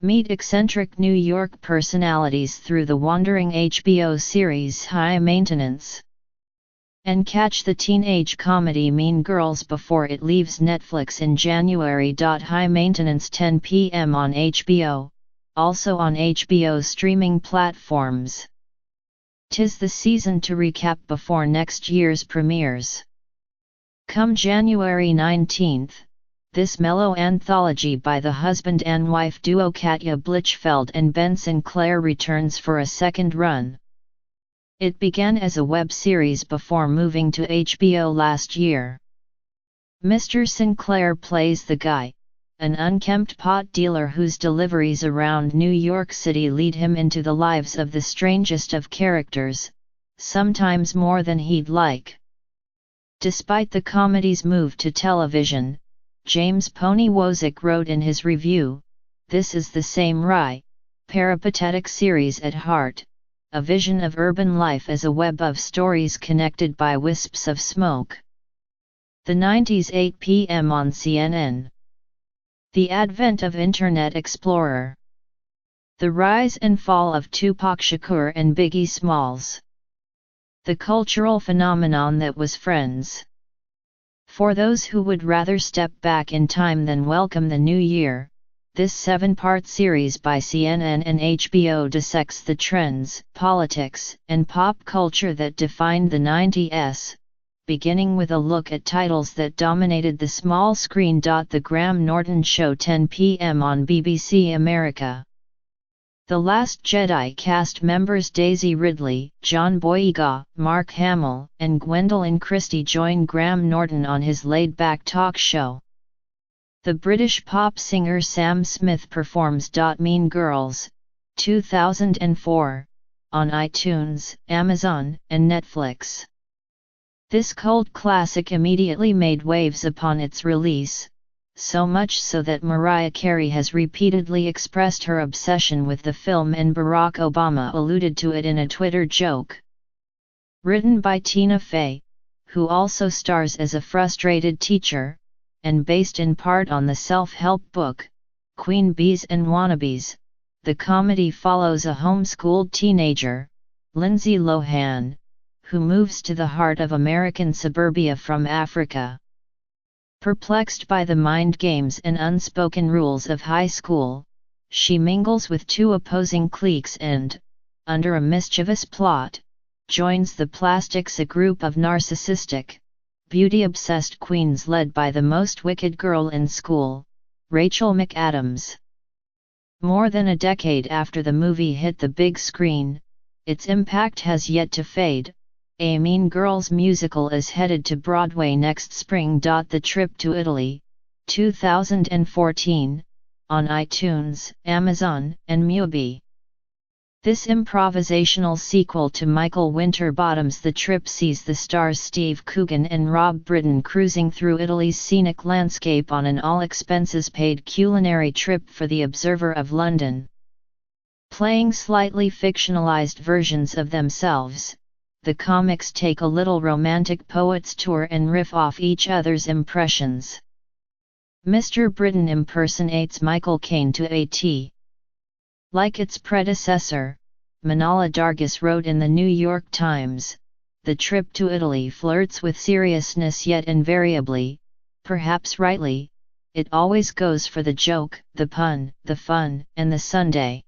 Meet eccentric New York personalities through the wandering HBO series High Maintenance. And catch the teenage comedy Mean Girls before it leaves Netflix in January. High Maintenance 10 p.m. on HBO, also on HBO streaming platforms. 'Tis the season to recap before next year's premieres. Come January 19th, this mellow anthology by the husband and wife duo Katja Blichfeld and Ben Sinclair returns for a second run. It began as a web series before moving to HBO last year. Mr. Sinclair plays the guy, an unkempt pot dealer whose deliveries around New York City lead him into the lives of the strangest of characters, sometimes more than he'd like. Despite the comedy's move to television, James Pony Wozik wrote in his review, "This is the same wry, peripatetic series at heart, a vision of urban life as a web of stories connected by wisps of smoke." The 90s 8 p.m. on CNN. The advent of Internet Explorer. The rise and fall of Tupac Shakur and Biggie Smalls. The cultural phenomenon that was Friends. For those who would rather step back in time than welcome the new year, this 7-part series by CNN and HBO dissects the trends, politics, and pop culture that defined the 90s, beginning with a look at titles that dominated the small screen. The Graham Norton Show 10 p.m. on BBC America. The Last Jedi cast members Daisy Ridley, John Boyega, Mark Hamill, and Gwendolyn Christie join Graham Norton on his laid-back talk show. The British pop singer Sam Smith performs Mean Girls, 2004, on iTunes, Amazon, and Netflix. This cult classic immediately made waves upon its release, so much so that Mariah Carey has repeatedly expressed her obsession with the film and Barack Obama alluded to it in a Twitter joke. Written by Tina Fey, who also stars as a frustrated teacher, and based in part on the self-help book, Queen Bees and Wannabes, the comedy follows a homeschooled teenager, Lindsay Lohan, who moves to the heart of American suburbia from Africa. Perplexed by the mind games and unspoken rules of high school, she mingles with two opposing cliques and, under a mischievous plot, joins the Plastics, a group of narcissistic, beauty-obsessed queens led by the most wicked girl in school, Rachel McAdams. More than a decade after the movie hit the big screen, its impact has yet to fade. A Mean Girls musical is headed to Broadway next spring. The Trip to Italy, 2014, on iTunes, Amazon, and Mubi. This improvisational sequel to Michael Winterbottom's The Trip sees the stars Steve Coogan and Rob Brydon cruising through Italy's scenic landscape on an all-expenses-paid culinary trip for the Observer of London. Playing slightly fictionalized versions of themselves, the comics take a little romantic poets tour and riff off each other's impressions. Mr. Brydon impersonates Michael Caine to a T. Like its predecessor, Manala Dargis wrote in the New York Times, The Trip to Italy flirts with seriousness, yet invariably, perhaps rightly, it always goes for the joke, the pun, the fun, and the sundae.